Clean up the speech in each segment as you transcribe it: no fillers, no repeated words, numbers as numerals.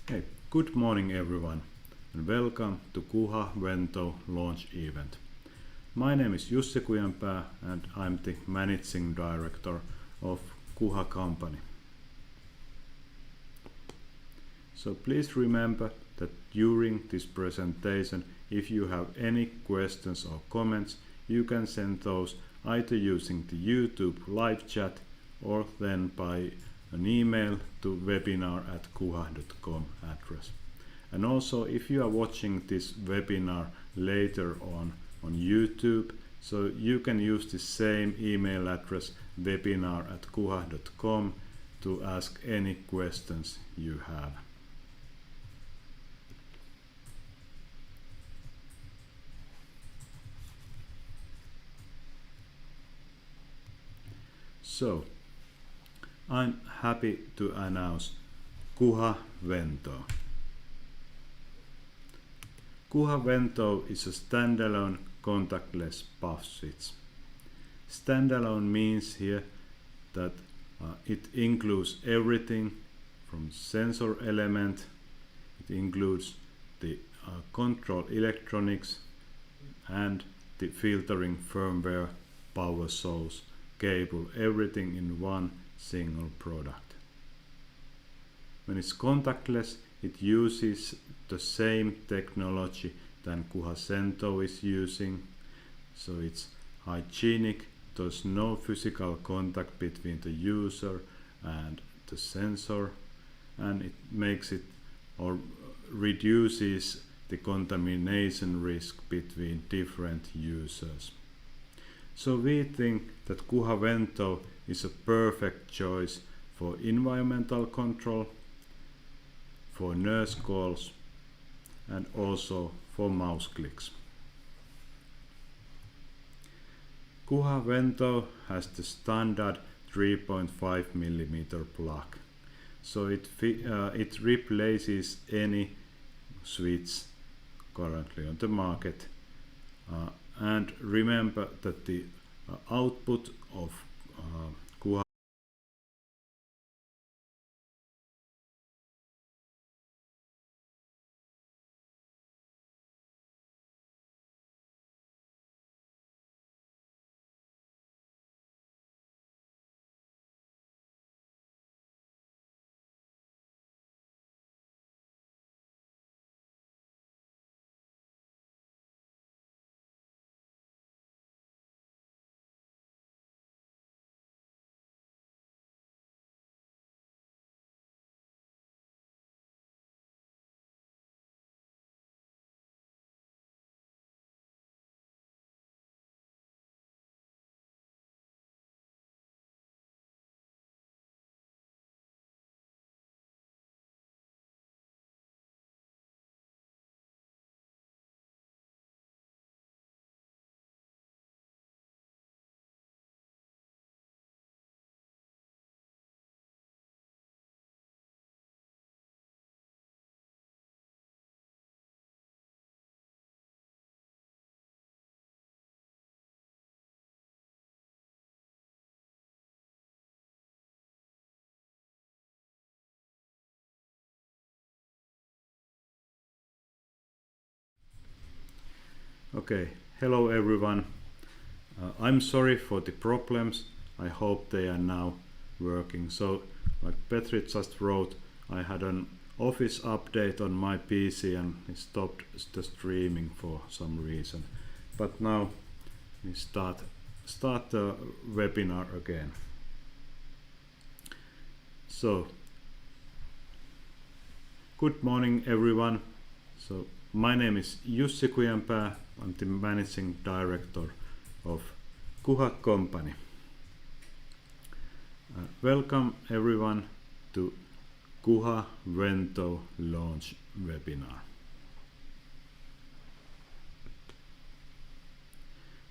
Hey, good morning everyone and welcome to Quha Vento launch event. My name is Jussi Kujanpää and I'm the managing director of Quha company. So please remember that during this presentation, if you have any questions or comments, you can send those either using the YouTube live chat or then by an email to webinar@quha.com address. And also, if you are watching this webinar later on YouTube, so you can use the same email address webinar@quha.com to ask any questions you have. So, I'm happy to announce Quha Vento. Quha Vento is a standalone contactless puff switch. Standalone means here that it includes everything from sensor element, it includes the control electronics and the filtering firmware, power source, cable, everything in one single product. When it's contactless, it uses the same technology than Quha Vento is using, so it's hygienic, there's no physical contact between the user and the sensor, and it makes it or reduces the contamination risk between different users. So we think that Quha Vento is a perfect choice for environmental control, for nurse calls, and also for mouse clicks. Quha Vento has the standard 3.5 mm plug, so it replaces any switch currently on the market. And remember that the output of Quha Okay, hello everyone. I'm sorry for the problems. I hope they are now working. So, like Petri just wrote, I had an office update on my PC and it stopped the streaming for some reason. But now we start the webinar again. So, good morning everyone. So, my name is Jussi Kujanpää. I'm the managing director of Quha company. Welcome everyone to Quha Vento launch webinar.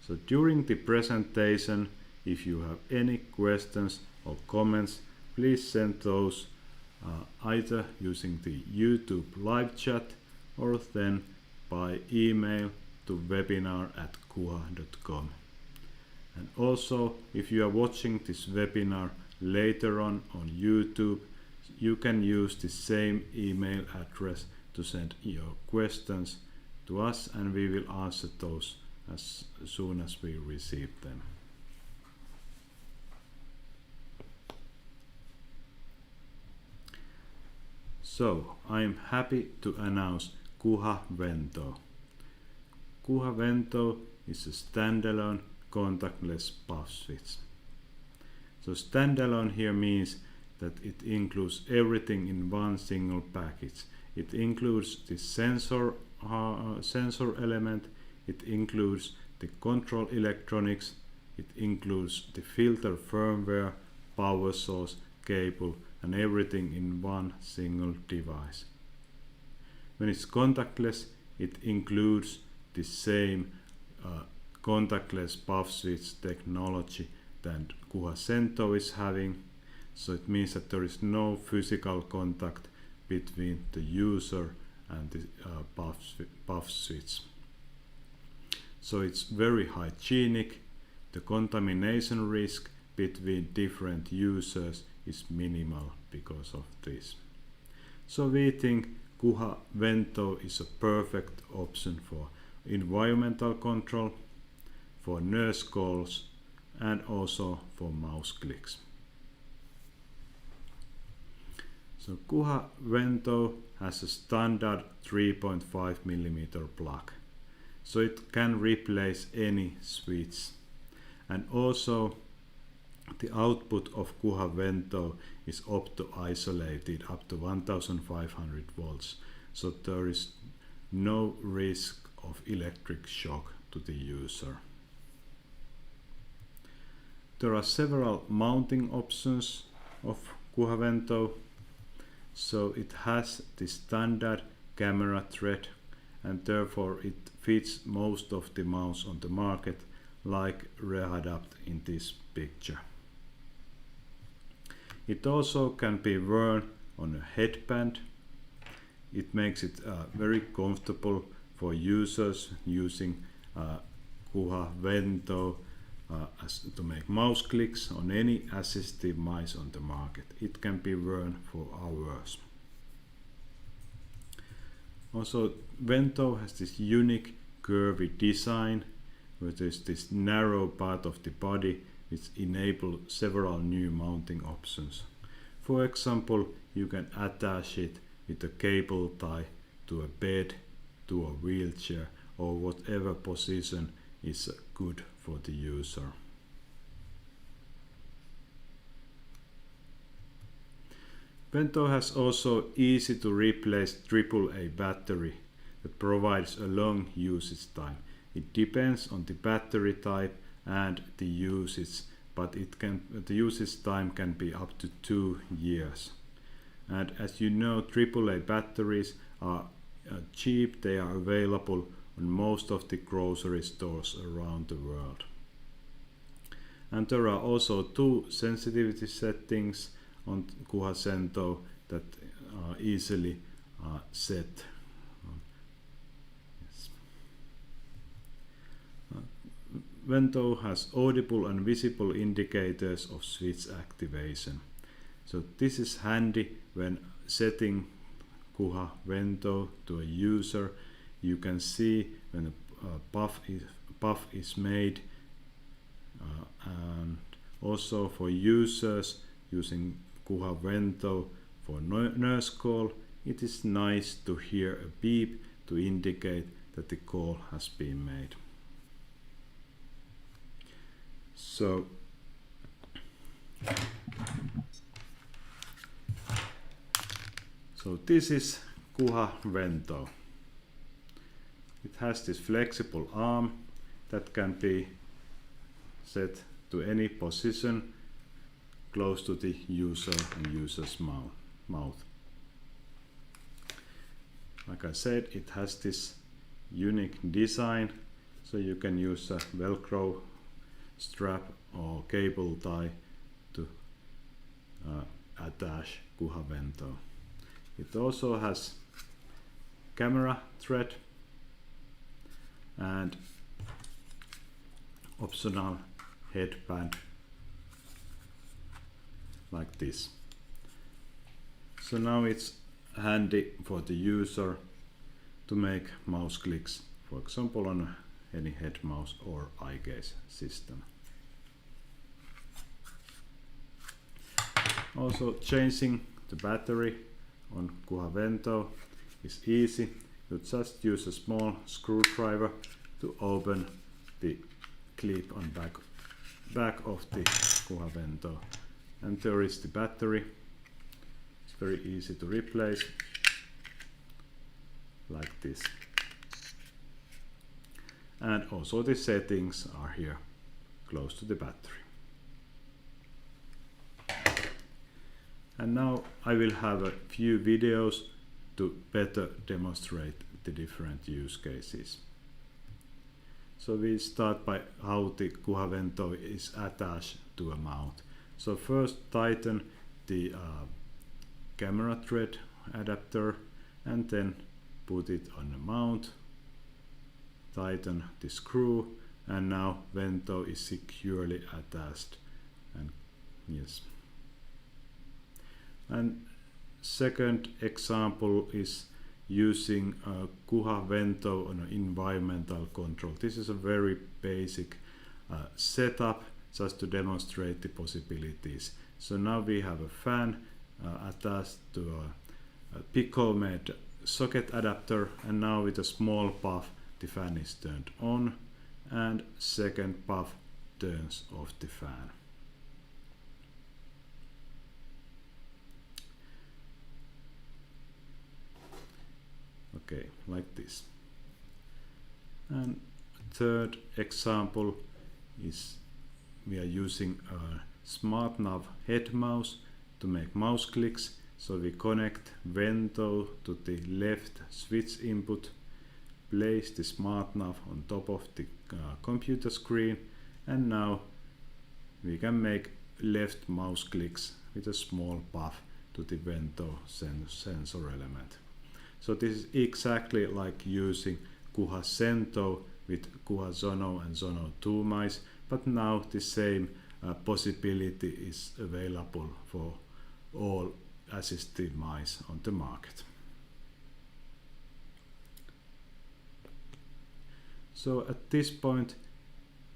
So during the presentation, if you have any questions or comments, please send those either using the YouTube live chat or then by email to webinar@quha.com. And also, if you are watching this webinar later on YouTube, you can use the same email address to send your questions to us, and we will answer those as soon as we receive them. So, I'm happy to announce Quha Vento. Quha Vento is a standalone contactless puff switch. So standalone here means that it includes everything in one single package. It includes the sensor element, it includes the control electronics, it includes the filter firmware, power source, cable, and everything in one single device. When it's contactless, it includes the same contactless puff switch technology that Quha Vento is having. So it means that there is no physical contact between the user and the puff switch. So it's very hygienic. The contamination risk between different users is minimal because of this. So we think Quha Vento is a perfect option for environmental control, for nurse calls, and also for mouse clicks. So Quha Vento has a standard 3.5 mm plug, so it can replace any switch. And also the output of Quha Vento is opto-isolated up to 1500 volts, so there is no risk of electric shock to the user. There are several mounting options of Quha Vento. So it has the standard camera thread, and therefore it fits most of the mounts on the market, like Rehadapt in this picture. It also can be worn on a headband. It makes it very comfortable for users using Quha Vento to make mouse clicks on any assistive mice on the market. It can be worn for hours. Also, Vento has this unique curvy design, where there's this narrow part of the body which enables several new mounting options. For example, you can attach it with a cable tie to a bed, to a wheelchair, or whatever position is good for the user. Vento has also easy to replace AAA battery that provides a long usage time. It depends on the battery type and the usage, but the usage time can be up to 2 years. And as you know, AAA batteries are cheap. They are available on most of the grocery stores around the world. And there are also 2 sensitivity settings on Quha Vento that are easily set. Yes. Vento has audible and visible indicators of switch activation. So this is handy when setting Quha Vento to a user. You can see when a puff is made, and also for users using Quha Vento for nurse call, it is nice to hear a beep to indicate that the call has been made. So this is Quha Vento. It has this flexible arm that can be set to any position close to the user and user's mouth. Like I said, it has this unique design, so you can use a Velcro strap or cable tie to attach Quha Vento. It also has camera thread and optional headband like this. So now it's handy for the user to make mouse clicks, for example on any head mouse or eye gaze system. Also, changing the battery on Quha Vento is easy. You just use a small screwdriver to open the clip on back of the Quha Vento, and there is the battery. It's very easy to replace, like this. And also the settings are here close to the battery. And now I will have a few videos to better demonstrate the different use cases. So we start by how the Quha Vento is attached to a mount. So first tighten the camera thread adapter and then put it on the mount, tighten the screw, and now Vento is securely attached. And yes. And second example is using Quha Vento on an environmental control. This is a very basic setup just to demonstrate the possibilities. So now we have a fan attached to a Pico made socket adapter, and now with a small puff the fan is turned on and second puff turns off the fan. Okay, like this. And third example is we are using a smart nav head mouse to make mouse clicks. So we connect Vento to the left switch input, place the smart nav on top of the computer screen, and now we can make left mouse clicks with a small puff to the Vento sensor element. So this is exactly like using Quha Cento with Quha Zono and Zono 2 mice, but now the same possibility is available for all assistive mice on the market. So at this point,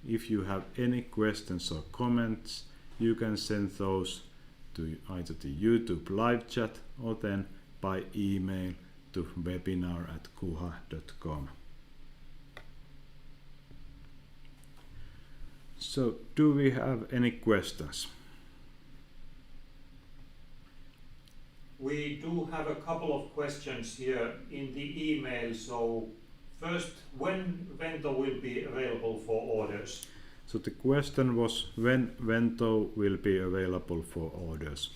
if you have any questions or comments, you can send those to either the YouTube live chat or then by email to webinar@quha.com. So, do we have any questions? We do have a couple of questions here in the email. So first, when Vento will be available for orders? So the question was when Vento will be available for orders.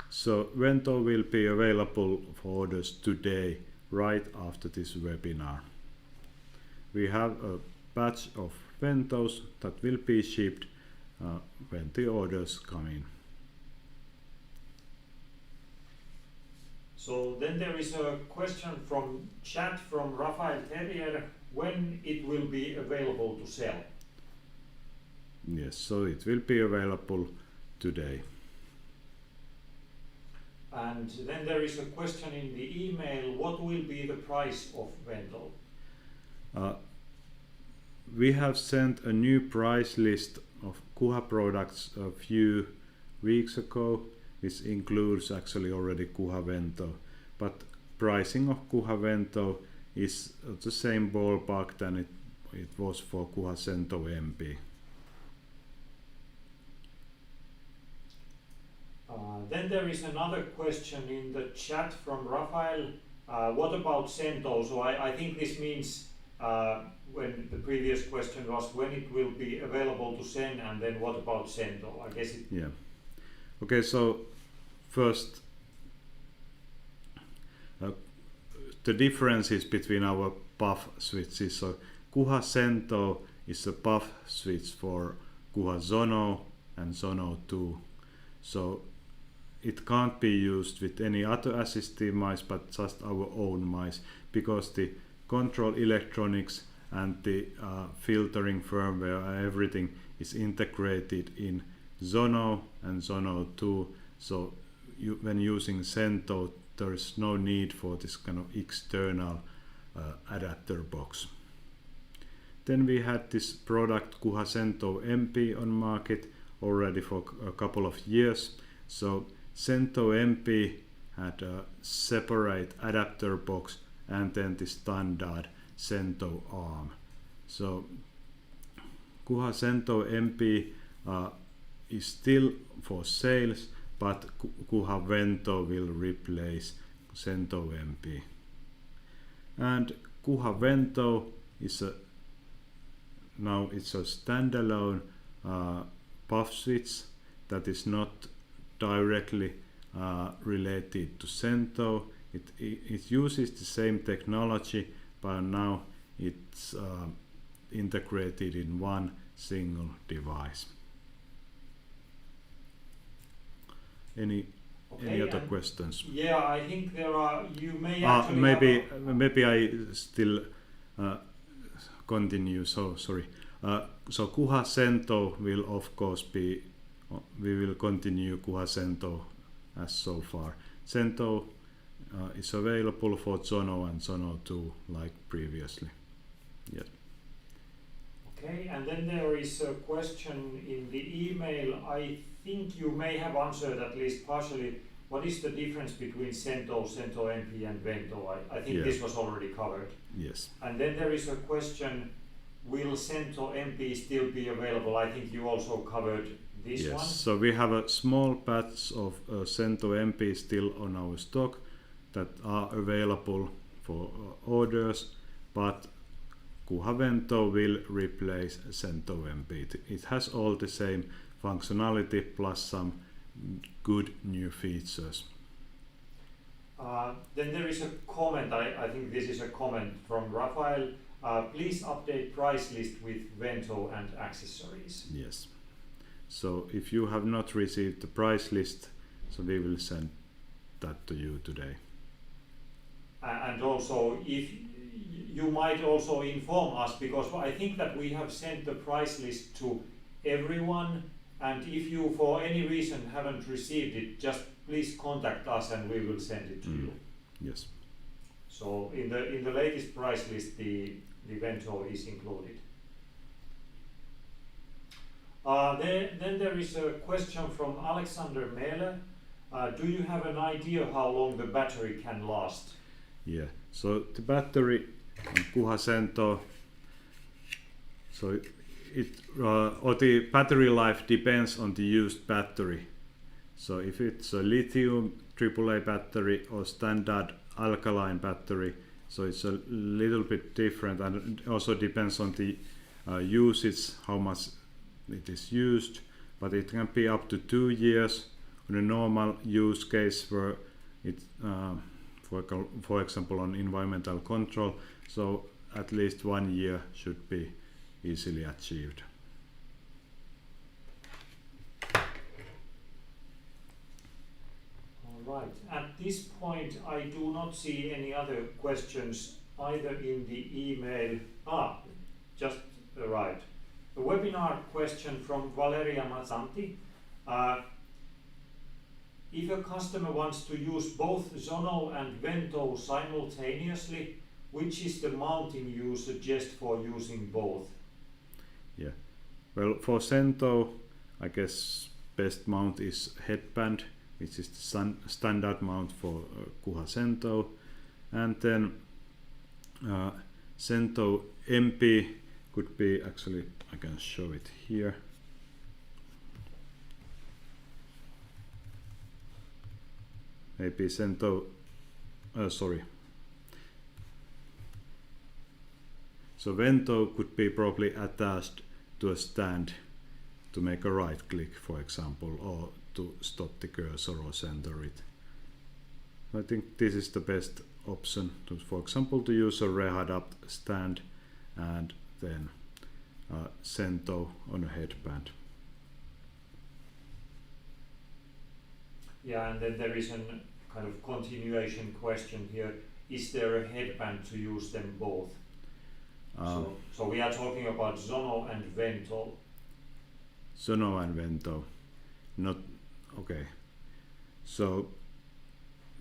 So Vento will be available for orders today, right after this webinar. We have a batch of Ventos that will be shipped when the orders come in. So then there is a question from chat from Rafael Terrier, when it will be available to sell? Yes, so it will be available today. And then there is a question in the email, what will be the price of Vento? We have sent a new price list of Quha products a few weeks ago, which includes actually already Quha Vento, but pricing of Quha Vento is the same ballpark than it was for Quha Cento MP. Then there is another question in the chat from Rafael. What about Cento? So I think this means when the previous question was when it will be available to send, and then what about Cento? I guess it. Yeah. Okay, so first the differences between our puff switches. So Quha Cento is a puff switch for Quha Zono and Zono 2. So it can't be used with any other assistive mice but just our own mice, because the control electronics and the filtering firmware, everything is integrated in Zono and Zono 2. So when using Vento, there is no need for this kind of external adapter box. Then we had this product Quha Vento MP on market already for a couple of years. So Vento MP had a separate adapter box and then the standard Vento arm. So Quha Vento MP is still for sales, but Quha Vento will replace Vento MP. And Quha Vento is now it's a standalone puff switch that is not directly related to Vento. It uses the same technology, but now it's integrated in one single device. Any other questions? Yeah, I think there are. You may actually maybe I still continue. So sorry. So Quha Vento will of course be. We will continue Quha Vento as so far. Vento is available for Zono and Zono 2 like previously. Yes. Okay, and then there is a question in the email. I think you may have answered at least partially. What is the difference between Vento, Vento MP and Vento? I think this was already covered. Yes. And then there is a question, will Vento MP still be available? I think you also covered this one. Yes, so we have a small batch of Vento MP still on our stock that are available for orders, but Quha Vento will replace Vento MP. It has all the same functionality plus some good new features. Then there is a comment, I think this is a comment from Rafael. Please update price list with Vento and accessories. Yes. So if you have not received the price list, so we will send that to you today. And also, if you might also inform us, because I think that we have sent the price list to everyone, and if you for any reason haven't received it, just please contact us and we will send it to you. Yes. So in the latest price list, the Vento is included. Then there is a question from Alexander Mele. Do you have an idea how long the battery can last? Yeah, so the battery on Quha Vento, so or the battery life depends on the used battery. So if it's a lithium AAA battery or standard alkaline battery, so it's a little bit different, and it also depends on the usage, how much it is used, but it can be up to 2 years on a normal use case where it for example on environmental control, so at least 1 year should be easily achieved. Alright, at this point I do not see any other questions either in the email. Just right. A webinar question from Valeria Mazzanti. If a customer wants to use both Zono and Vento simultaneously, which is the mounting you suggest for using both? Yeah, well, for Vento, I guess best mount is headband, which is the standard mount for Quha Vento, and then Vento MP could be, actually I can show it here. Maybe Vento, sorry. So Vento could be probably attached to a stand to make a right click, for example, or to stop the cursor or center it. I think this is the best option to, for example, to use a rehab stand and then Vento on a headband. Yeah, and then there is a kind of continuation question here. Is there a headband to use them both? So we are talking about Zono and Vento. Zono and Vento. Not okay. So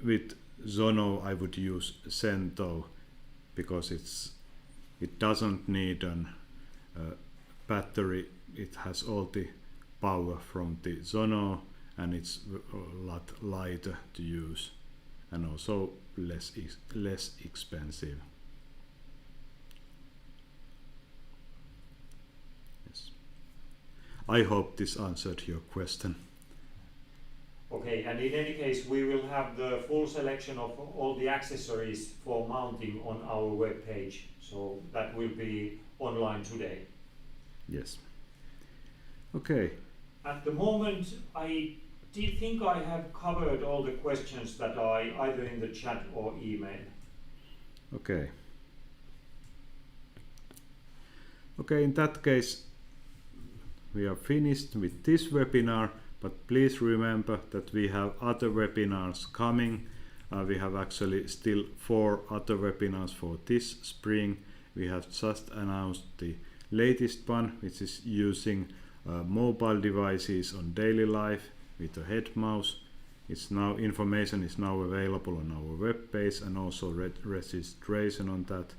with Zono I would use Vento because it doesn't need an battery. It has all the power from the Zono, and it's a lot lighter to use and also less expensive. Yes. I hope this answered your question. Okay, and in any case, we will have the full selection of all the accessories for mounting on our web page, so that will be online today. Yes. Okay. At the moment, I did think I have covered all the questions that are either in the chat or email. Okay. Okay, in that case, we are finished with this webinar, but please remember that we have other webinars coming. We have actually still 4 other webinars for this spring. We have just announced the latest one, which is using mobile devices on daily life with a head mouse. Information is now available on our web page and also registration on that.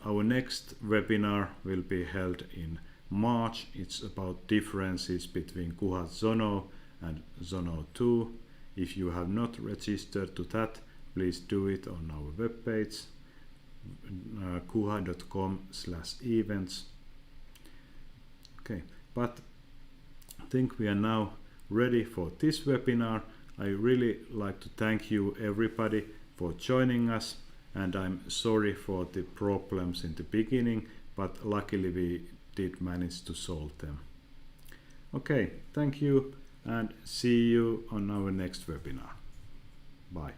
Our next webinar will be held in March. It's about differences between Quha Zono and Zono 2. If you have not registered to that, please do it on our webpage quha.com/events. Okay, but I think we are now ready for this webinar. I really like to thank you everybody for joining us, and I'm sorry for the problems in the beginning, but luckily we did manage to solve them. Okay, thank you and see you on our next webinar. Bye.